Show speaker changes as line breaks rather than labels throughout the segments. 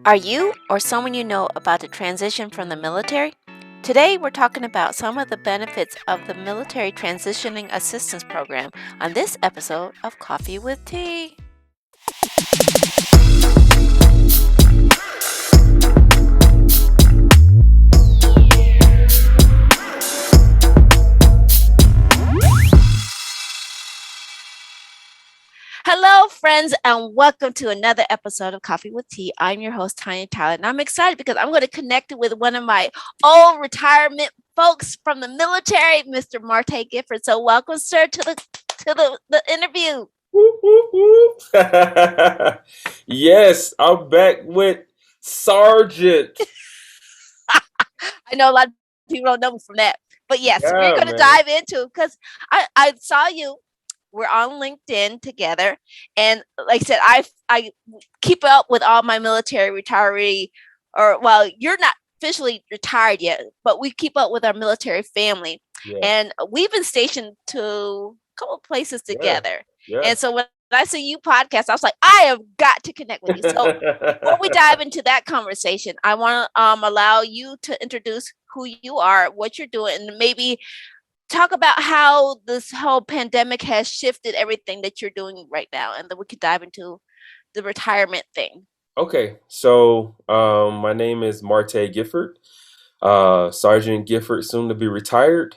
Are you or someone you know about to transition from the military? Today, we're talking about some of the benefits of the Military Transitioning Assistance Program on this episode of Coffee with Tea. Hello, friends, and welcome to another episode of Coffee with Tea. I'm your host, Tanya Tyler, and I'm excited because I'm going to connect with one of my old retirement folks from the military, Mr. Marte Gifford. So, welcome, sir, to the interview.
Yes, I'm back with Sergeant.
I know a lot of people don't know me from that, but yes, we're
Yeah,
going to
man.
dive into because I saw you. We're on LinkedIn together, and like I said, I keep up with all my military retiree, or well, you're not officially retired yet, but we keep up with our military family,
Yeah,
and we've been stationed to a couple places
yeah,
together.
yeah.
And so when I see you podcast, I was like, I have got to connect with you. So before we dive into that conversation, I want to allow you to introduce who you are, what you're doing, and maybe talk about how this whole pandemic has shifted everything that you're doing right now, and then we could dive into the retirement thing.
Okay, so my name is Marte Gifford, Sergeant Gifford, soon to be retired.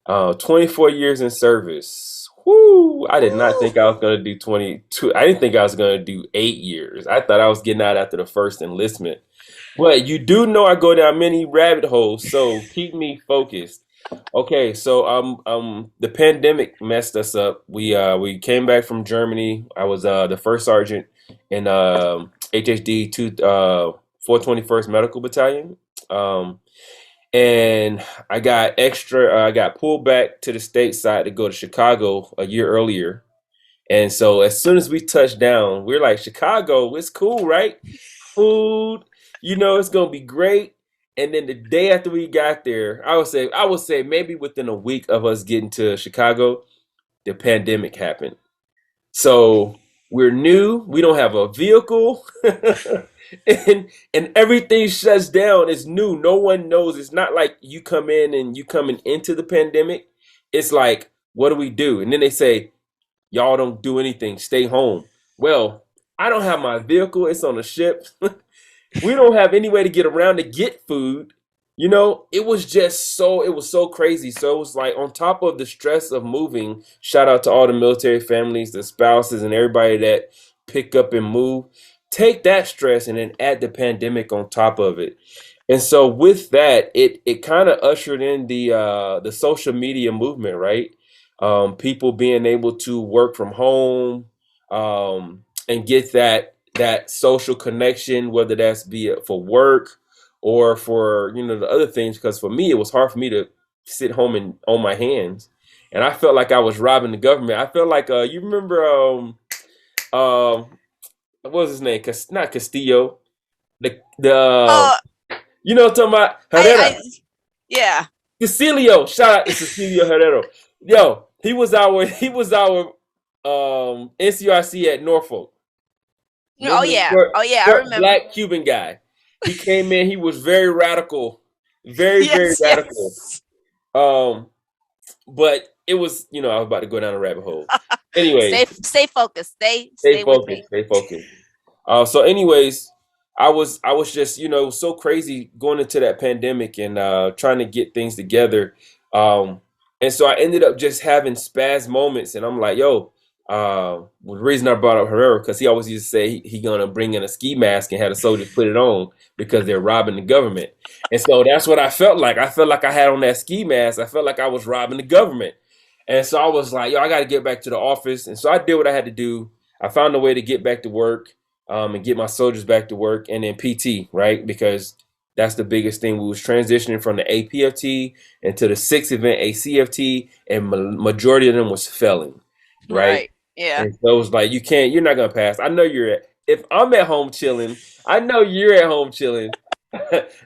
24 years in service. Whoo! I did not
Woo!
think I was gonna do 22. I didn't think I was gonna do 8 years. I thought I was getting out after the first enlistment. But you do know I go down many rabbit holes, so keep me focused. Okay, so the pandemic messed us up. We came back from Germany. I was the first sergeant in HHD 421st Medical Battalion. Um, and I got pulled back to the stateside to go to Chicago a year earlier. And so as soon as we touched down, we're like, Chicago, it's cool, right? Food, it's gonna be great. And then the day after we got there, I would say maybe within a week of us getting to Chicago, the pandemic happened. So we're new, we don't have a vehicle, and everything shuts down. It's new. No one knows. It's not like you come in and you coming into the pandemic. It's like, what do we do? And then they say, y'all don't do anything, stay home. Well, I don't have my vehicle, it's on a ship. We don't have any way to get around to get food. It was so crazy. So it was like on top of the stress of moving, shout out to all the military families, the spouses, and everybody that pick up and move. Take that stress and then add the pandemic on top of it. And so with that, it kind of ushered in the social media movement, right? People being able to work from home, and get that social connection, whether that's be it for work or for the other things. Because for me, it was hard for me to sit home and on my hands, and I felt like I was robbing the government. I felt like you remember what was his name? Not Castillo. The
Oh,
what I'm talking about,
I
Herrera.
yeah.
Cecilio, shout out to Cecilio Herrero. Yo, he was our NCRC at Norfolk.
Oh
Remember the
yeah.
short,
Oh yeah. I
short
remember.
black Cuban guy? He came in. He was very radical, very very
Yes.
radical.
Yes.
Um, but it was I was about to go down a rabbit hole.
Stay
Anyways,
stay focused.
stay
Stay with
focused,
me.
stay focused. So anyways, I was just so crazy going into that pandemic and trying to get things together. Um, and so I ended up just having spaz moments, and I'm like, yo, the reason I brought up Herrera because he always used to say he gonna bring in a ski mask and have the soldiers put it on because they're robbing the government. And so that's what I felt like. I felt like I had on that ski mask. I felt like I was robbing the government. And so I was like, yo, I got to get back to the office. And so I did what I had to do. I found a way to get back to work, and get my soldiers back to work, and then PT, right? Because that's the biggest thing. We was transitioning from the APFT into the sixth event ACFT, and majority of them was failing, right?
Right. Yeah.
And so it was like, you're not gonna pass. I know if I'm at home chilling, I know you're at home chilling.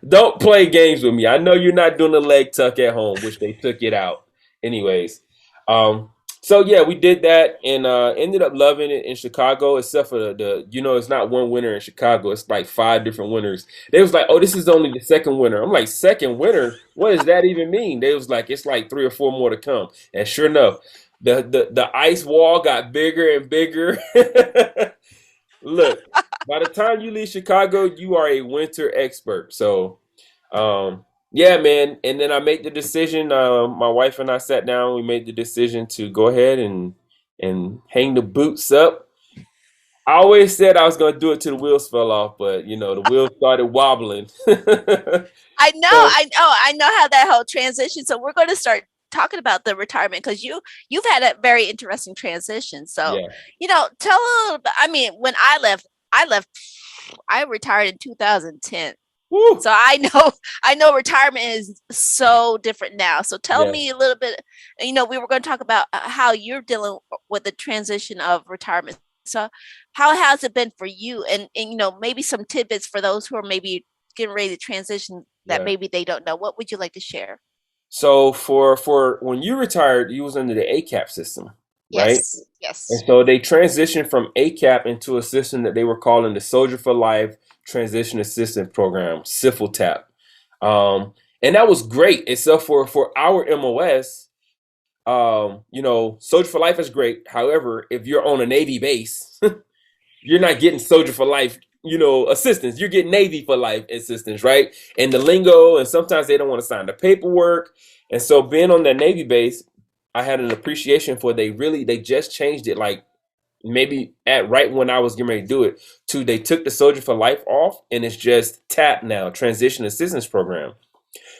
Don't play games with me. I know you're not doing the leg tuck at home, which they took it out. Anyways, um, So yeah, we did that and ended up loving it in Chicago, except for it's not one winter in Chicago, it's like five different winters. They was like, oh, this is only the second winter. I'm like, second winter? What does that even mean? They was like, it's like three or four more to come. And sure enough, the ice wall got bigger and bigger. Look, by the time you leave Chicago, you are a winter expert. So yeah, man. And then I made the decision. My wife and I sat down. We made the decision to go ahead and hang the boots up. I always said I was going to do it till the wheels fell off, but the wheels started wobbling. So
I know how that whole transition. So we're going to start talking about the retirement because you've had a very interesting transition. So,
yeah.
tell a little bit. I mean, when I retired in 2010.
Woo.
So I know retirement is so different now. So tell
Yeah.
me a little bit, we were going to talk about how you're dealing with the transition of retirement. So how has it been for you? And maybe some tidbits for those who are maybe getting ready to transition that
Yeah.
maybe they don't know. What would you like to share?
So for when you retired, you was under the ACAP system, right?
Yes.
And
Yes.
so they transitioned from ACAP into a system that they were calling the Soldier for Life Transition Assistance Program, SFL TAP. And that was great, except for our MOS. Soldier for Life is great. However, if you're on a Navy base, you're not getting Soldier for Life, assistance. You're getting Navy for Life assistance, right? And the lingo, and sometimes they don't want to sign the paperwork. And so being on that Navy base, I had an appreciation for they just changed it like maybe at right when I was getting ready to do it to they took the Soldier for Life off and it's just TAP now, Transition Assistance Program.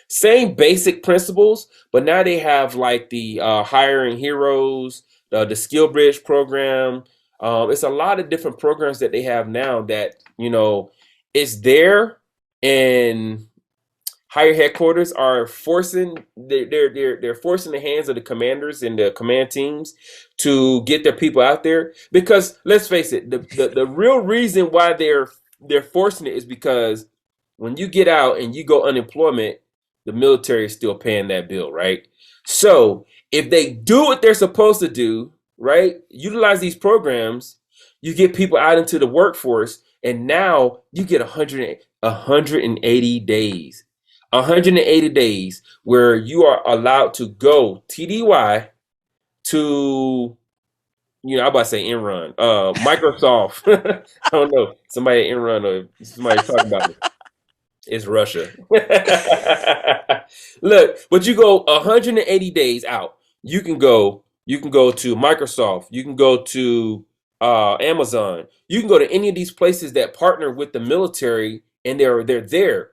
Same basic principles, but now they have like the hiring heroes, the skill bridge program. It's a lot of different programs that they have now that is there, and higher headquarters are forcing they're forcing the hands of the commanders and the command teams to get their people out there because let's face it, the real reason why they're forcing it is because when you get out and you go unemployment, the military is still paying that bill, right? So if they do what they're supposed to do, right, utilize these programs, you get people out into the workforce, and now you get 180 days. 180 days where you are allowed to go TDY to, I'm about to say Enron, Microsoft. I don't know, somebody at Enron or somebody talking about it. It's Russia. Look, but you go 180 days out. You can go to Microsoft. You can go to Amazon. You can go to any of these places that partner with the military, and they're there.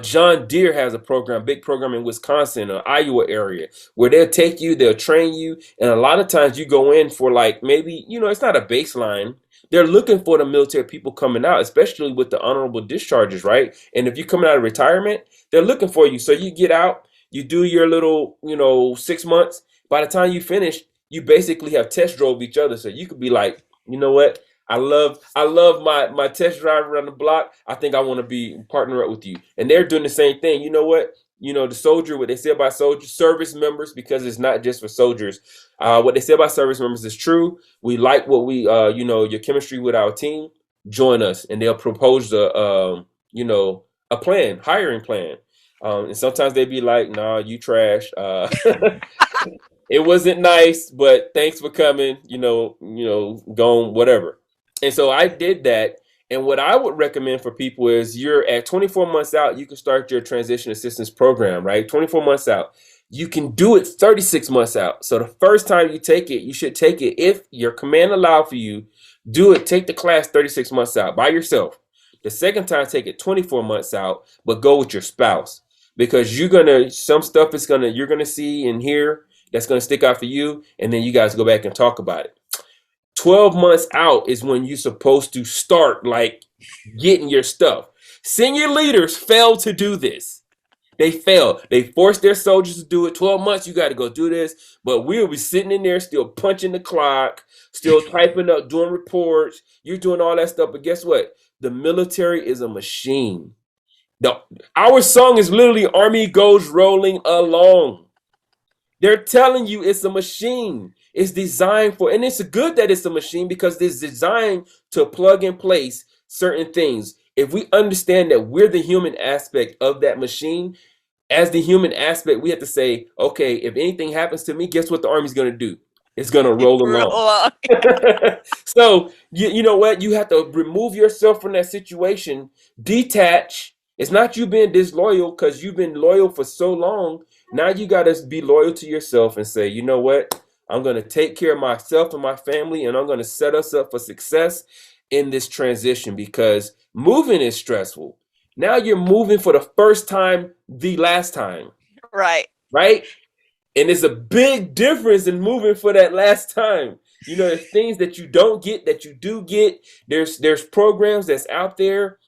John Deere has a program, big program in Wisconsin or Iowa area, where they'll take you, they'll train you, and a lot of times you go in for like maybe it's not a baseline. They're looking for the military people coming out, especially with the honorable discharges, right? And if you're coming out of retirement, they're looking for you. So you get out, you do your little, 6 months. By the time you finish, you basically have test drove each other. So you could be like, you know what? I love my test drive around the block. I think I want to be partner up with you. And they're doing the same thing. You know what? The soldier, what they say about soldiers, service members, because it's not just for soldiers. What they say about service members is true. We like what your chemistry with our team. Join us, and they'll propose a plan, hiring plan. And sometimes they be like, "Nah, you trash. It wasn't nice, but thanks for coming. Gone, whatever." And so I did that. And what I would recommend for people is you're at 24 months out, you can start your transition assistance program, right? 24 months out. You can do it 36 months out. So the first time you take it, you should take it if your command allowed for you. Do it, take the class 36 months out by yourself. The second time, take it 24 months out, but go with your spouse because some stuff you're gonna see and hear that's gonna stick out for you, and then you guys go back and talk about it. 12 months out is when you're supposed to start like getting your stuff. Senior leaders fail to do this. They fail. They force their soldiers to do it. 12 months, you got to go do this. But we'll be sitting in there still punching the clock, still typing up, doing reports. You're doing all that stuff. But guess what? The military is a machine. Our song is literally Army Goes Rolling Along. They're telling you it's a machine. It's designed for, and it's good that it's a machine because it's designed to plug and place certain things. If we understand that we're the human aspect of that machine, as the human aspect, we have to say, okay, if anything happens to me, guess what the Army's going to do? It's going to roll
Roll
along.
along.
So you know what? You have to remove yourself from that situation, detach. It's not you being disloyal because you've been loyal for so long. Now you got to be loyal to yourself and say, you know what? I'm going to take care of myself and my family, and I'm going to set us up for success in this transition because moving is stressful. Now you're moving for the first time, the last time,
Right.
right? And it's a big difference in moving for that last time. You know, there's things that you don't get that you do get. There's programs that's out there,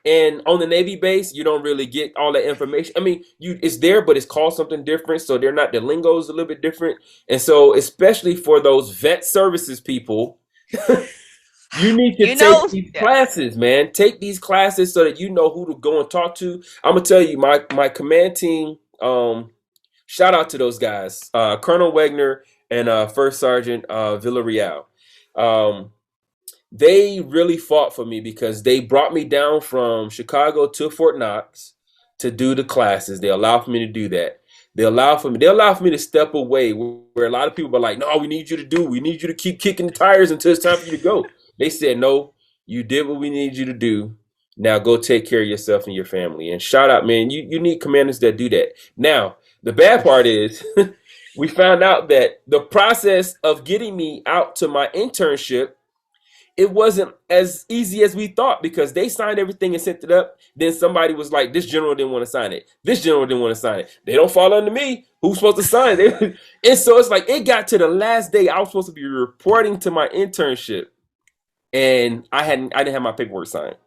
and on the Navy base, you don't really get all that information. I mean, it's there, but it's called something different. So they're not, the lingo is a little bit different. And so, especially for those vet services people, you need to
You
take
know,
these
yeah.
classes, man. Take these classes so that you know who to go and talk to. I'm gonna tell you, my command team. Shout out to those guys, Colonel Wegner and First Sergeant Villarreal. Um, they really fought for me because they brought me down from Chicago to Fort Knox to do the classes. They allowed for me to do that. They allow for me to step away where a lot of people are like, no, we need you to keep kicking the tires until it's time for you to go. They said, no, you did what we need you to do. Now go take care of yourself and your family. And shout out, man, you need commanders that do that. Now, the bad part is we found out that the process of getting me out to my internship, it wasn't as easy as we thought because they signed everything and sent it up. Then somebody was like, this general didn't want to sign it. This general didn't want to sign it. They don't fall under me. Who's supposed to sign it? And so it's like it got to the last day. I was supposed to be reporting to my internship, and I didn't have my paperwork signed.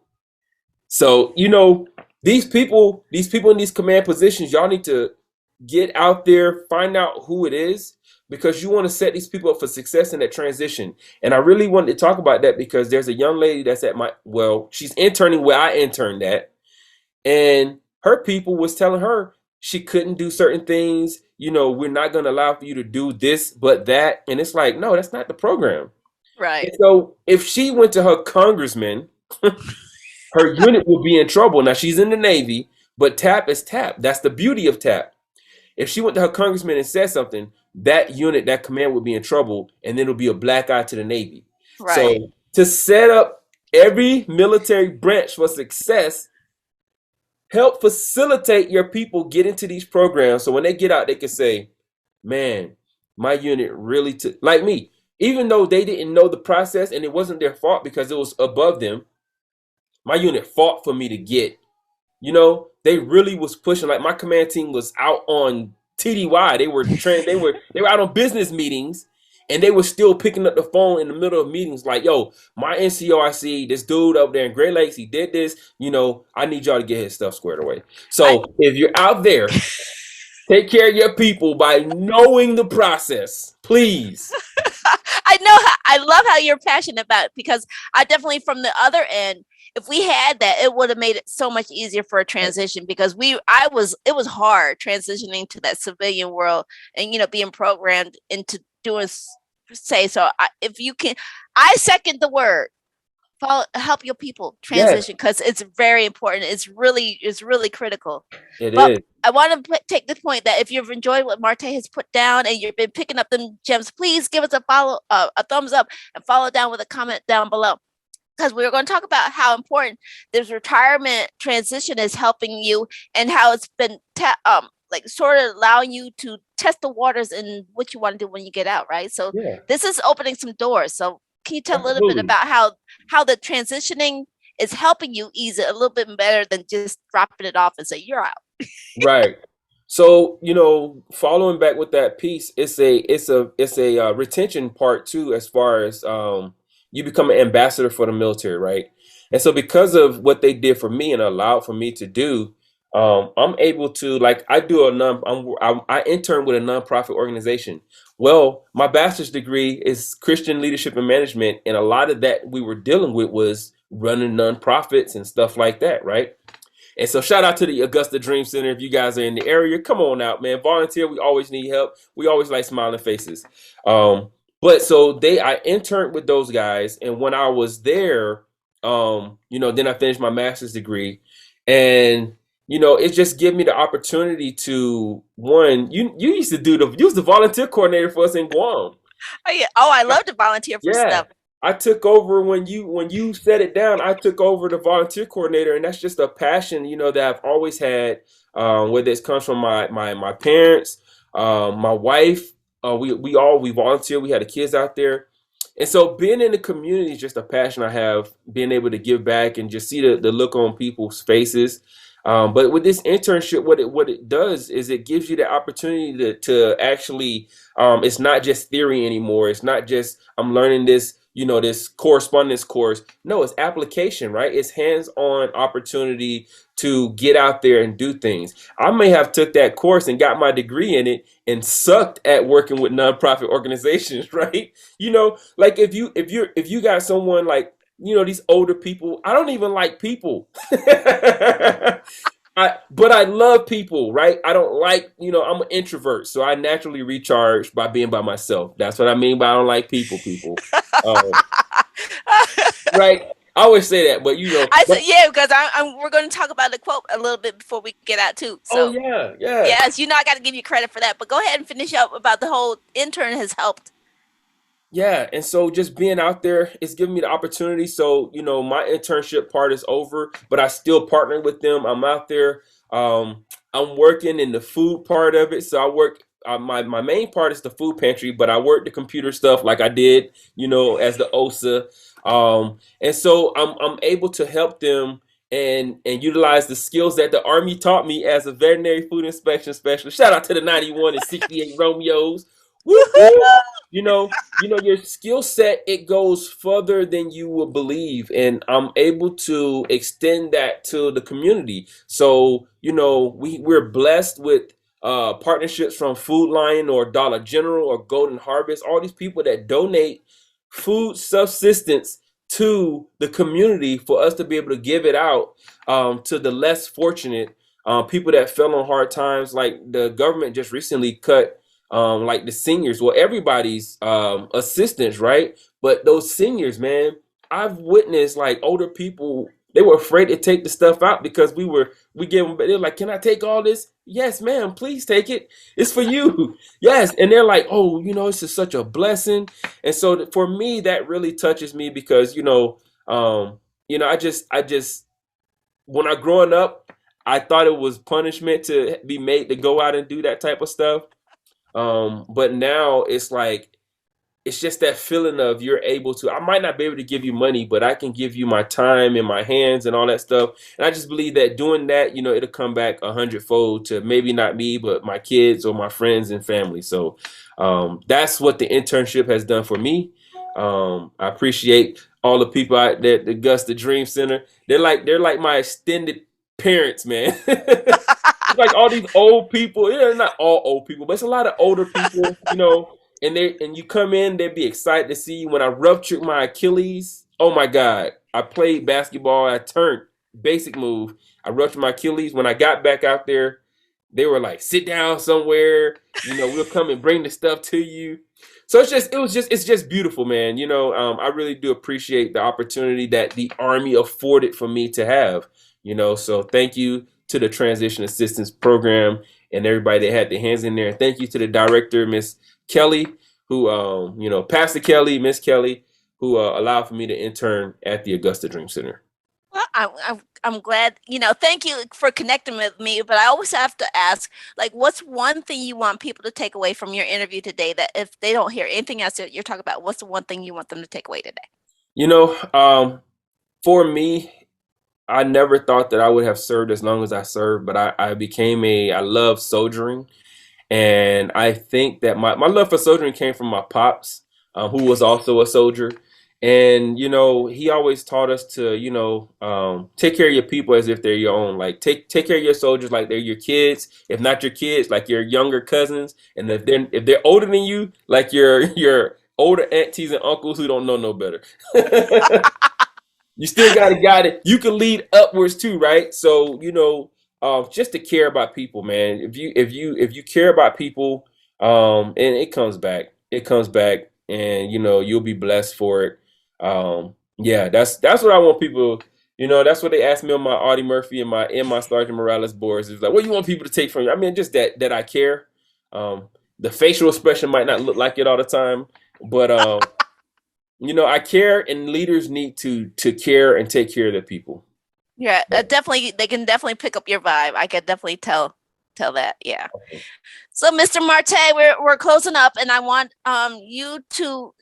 So, you know, these people in these command positions, y'all need to get out there, find out who it is, because you want to set these people up for success in that transition. And I really wanted to talk about that because there's a young lady that's she's interning where I interned at, and her people was telling her she couldn't do certain things. You know, we're not going to allow for you to do this, but that. And it's like, no, that's not the program.
Right.
And so if she went to her congressman, her unit would be in trouble. Now she's in the Navy, but TAP is TAP. That's the beauty of TAP. If she went to her congressman and said something, that unit, that command would be in trouble, and then it'll be a black eye to the Navy.
Right.
So to set up every military branch for success, help facilitate your people get into these programs. So when they get out, they can say, man, my unit really took, like me, even though they didn't know the process and it wasn't their fault because it was above them, my unit fought for me to get. You know, they really was pushing. Like my command team was out on TDY. They were trained. They were out on business meetings, and they were still picking up the phone in the middle of meetings. Like, yo, my NCO, I see this dude up there in Great Lakes. He did this. You know, I need y'all to get his stuff squared away. So if you're out there, take care of your people by knowing the process, please.
I love how you're passionate about it because I definitely, from the other end, if we had that, it would have made it so much easier for a transition because it was hard transitioning to that civilian world and, you know, being programmed into doing, so if you can, I second the word, help your people transition because it's very important. It's really critical.
It
But
is.
I want to take the point that if you've enjoyed what Marte has put down and you've been picking up them gems, please give us a thumbs up and follow down with a comment down below. Because we're going to talk about how important this retirement transition is helping you and how it's been like sort of allowing you to test the waters in what you want to do when you get out, right? So
Yeah,
this is opening some doors. So can you tell a little bit
absolutely.
about how the transitioning is helping you ease it a little bit better than just dropping it off and say you're out?
Right. So, you know, following back with that piece, it's a retention part too, as far as you become an ambassador for the military, right? And so because of what they did for me and allowed for me to do, I'm able to, like, I do a I intern with a nonprofit organization. Well, my bachelor's degree is Christian leadership and management, and a lot of that we were dealing with was running nonprofits and stuff like that, right? And so shout out to the Augusta Dream Center. If you guys are in the area, come on out, man. Volunteer. We always need help. We always like smiling faces. But so I interned with those guys, and when I was there, then I finished my master's degree, and it just gave me the opportunity to one. You used to you was the volunteer coordinator for us in Guam.
Oh yeah. Oh, I love to volunteer for
Yeah.
stuff.
I took over when you set it down. I took over the volunteer coordinator, and that's just a passion, that I've always had. Whether it comes from my parents, my wife, we volunteer. We had the kids out there, and so being in the community is just a passion I have. Being able to give back and just see the look on people's faces. But with this internship, what it does is it gives you the opportunity to actually, it's not just theory anymore. It's not just I'm learning this correspondence course. No, it's application, right? It's hands-on opportunity to get out there and do things. I may have took that course and got my degree in it and sucked at working with nonprofit organizations, right? Like if you got someone like these older people. I don't even like people. But I love people, right? I don't like, I'm an introvert, so I naturally recharge by being by myself. That's what I mean by I don't like people. Um, right? I always say that, but
I said,
but
yeah, because we're going to talk about the quote a little bit before we get out too.
oh
So
yeah, yeah.
yes, I got to give you credit for that. But go ahead and finish up about the whole intern has helped.
Yeah, and so just being out there, it's giving me the opportunity. So, my internship part is over, but I still partner with them. I'm out there. I'm working in the food part of it. So I work, my main part is the food pantry, but I work the computer stuff like I did, as the OSA. And so I'm able to help them and utilize the skills that the Army taught me as a veterinary food inspection specialist. Shout out to the 91 and 68 Romeos. Whoop, whoop. Your skill set, it goes further than you would believe, and I'm able to extend that to the community. So, we're blessed with partnerships from Food Lion or Dollar General or Golden Harvest, all these people that donate food subsistence to the community for us to be able to give it out to the less fortunate people that fell on hard times. Like the government just recently cut like the seniors, well, everybody's assistance, right? But those seniors, man, I've witnessed like older people, they were afraid to take the stuff out because we gave them, they're like, can I take all this? Yes, ma'am, please take it. It's for you. Yes. And they're like, oh, this is such a blessing. And so for me, that really touches me because, I just, when I growing up, I thought it was punishment to be made to go out and do that type of stuff. But now it's like it's just that feeling of you're able to. I might not be able to give you money, but I can give you my time and my hands and all that stuff. And I just believe that doing that, it'll come back 100-fold to maybe not me, but my kids or my friends and family. So that's what the internship has done for me. I appreciate all the people out there at the Augusta Dream Center. They're like my extended parents, man. Like all these old people. Yeah, not all old people, but it's a lot of older people, and you come in, they'd be excited to see you. When I ruptured my Achilles, oh my God. I played basketball, I turned basic move. I ruptured my Achilles. When I got back out there, they were like, sit down somewhere, we'll come and bring the stuff to you. So it's just beautiful, man. I really do appreciate the opportunity that the Army afforded for me to have, so thank you to the Transition Assistance Program and everybody that had their hands in there. And thank you to the director, Miss Kelly, who, Pastor Kelly, Miss Kelly, who allowed for me to intern at the Augusta Dream Center.
Well, I'm glad, thank you for connecting with me, but I always have to ask, like, what's one thing you want people to take away from your interview today that if they don't hear anything else that you're talking about, what's the one thing you want them to take away today?
For me, I never thought that I would have served as long as I served, but I love soldiering. And I think that my love for soldiering came from my pops, who was also a soldier. And, he always taught us to, take care of your people as if they're your own. Like take care of your soldiers like they're your kids. If not your kids, like your younger cousins. And if they're older than you, like your older aunties and uncles who don't know no better. You still got to guide it. You can lead upwards too, right? So just to care about people, man. If you care about people, and it comes back. It comes back, and you'll be blessed for it. Yeah, that's what I want people. That's what they asked me on my Audie Murphy and my Sergeant Morales boards. Is like, what do you want people to take from you? I mean, just that I care. The facial expression might not look like it all the time, but I care, and leaders need to care and take care of their people.
Yeah, definitely. They can definitely pick up your vibe. I can definitely tell that. Yeah. So, Mr. Marte, we're closing up, and I want you to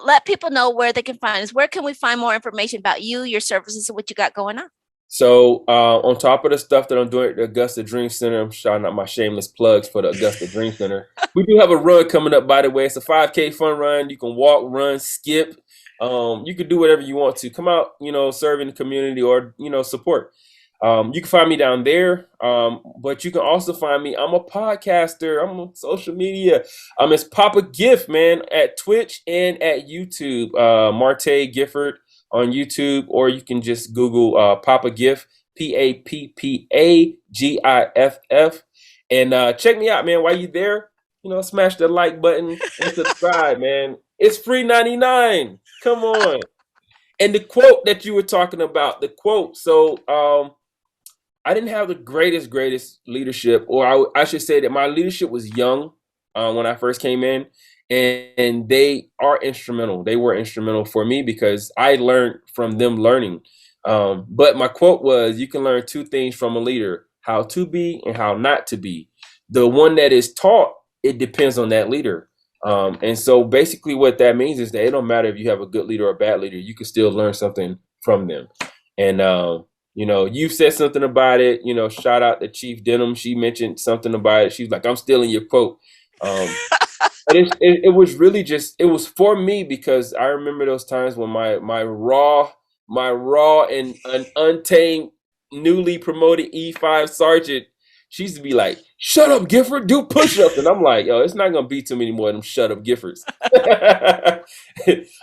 let people know where they can find us. Where can we find more information about you, your services, and what you got going on?
So on top of the stuff that I'm doing at the Augusta Dream Center, I'm shouting out my shameless plugs for the Augusta Dream Center. We do have a run coming up, by the way. It's a 5K fun run. You can walk, run, skip. You can do whatever you want to. Come out, serve in the community or, support. You can find me down there, but you can also find me. I'm a podcaster. I'm on social media. It's Papa Gift, man, at Twitch and at YouTube. Marte Gifford on YouTube, or you can just Google Papa Gift, PAPPAGIFF, and check me out, man. While you there, smash the like button and subscribe, man. It's free 99. Come on. And the quote that you were talking about, the quote. So I didn't have the greatest leadership, or I should say that my leadership was young when I first came in, and they are instrumental. They were instrumental for me because I learned from them learning. But my quote was, you can learn two things from a leader: how to be and how not to be. The one that is taught, it depends on that leader. And so basically what that means is that it don't matter if you have a good leader or a bad leader, you can still learn something from them. And you've said something about it. Shout out to Chief Denham. She mentioned something about it. She's like, I'm stealing your quote. But it was really just, it was for me, because I remember those times when my raw and untamed, newly promoted E5 sergeant, she used to be like, shut up, Gifford, do push-ups. And I'm like, yo, it's not going to be too many more of them shut up Giffords.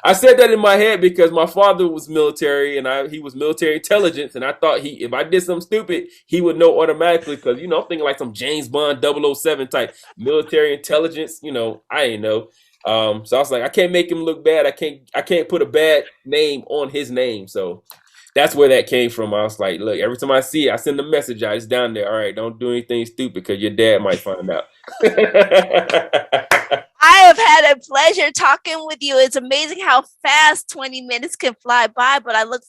I said that in my head because my father was military, and he was military intelligence, and I thought if I did something stupid, he would know automatically, because, I'm thinking like some James Bond 007 type military intelligence, I ain't know. So I was like, I can't make him look bad. I can't put a bad name on his name. So that's where that came from. I was like, look, every time I see it, I send a message out. It's down there. All right, don't do anything stupid because your dad might find out.
I have had a pleasure talking with you. It's amazing how fast 20 minutes can fly by, but I would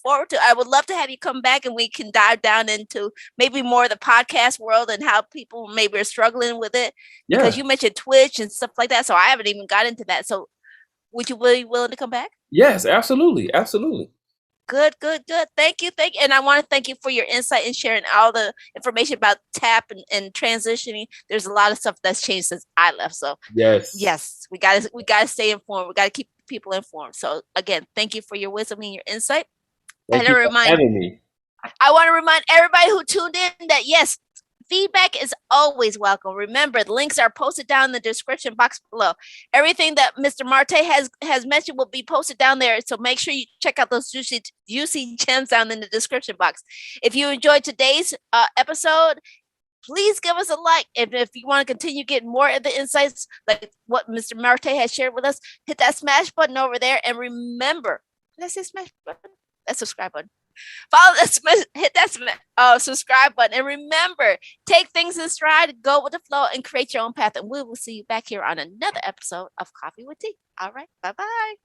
love to have you come back and we can dive down into maybe more of the podcast world and how people maybe are struggling with it. Yeah. Because you mentioned Twitch and stuff like that. So I haven't even got into that. So would you be willing to come back?
Yes, absolutely. Absolutely.
Good. Thank you. And I want to thank you for your insight and sharing all the information about TAP and transitioning. There's a lot of stuff that's changed since I left. So yes, we gotta stay informed. We gotta keep people informed. So again, thank you for your wisdom and your insight.
Thank you for having me.
I want to remind everybody who tuned in that yes, feedback is always welcome. Remember, the links are posted down in the description box below. Everything that Mr. Marte has mentioned will be posted down there. So make sure you check out those juicy gems down in the description box. If you enjoyed today's episode, please give us a like. If you want to continue getting more of the insights like what Mr. Marte has shared with us, hit that smash button over there. And remember, did I say smash button? That subscribe button. Hit that subscribe button, and remember, take things in stride, go with the flow, and create your own path. And we will see you back here on another episode of Coffee with Tea. All right, bye-bye.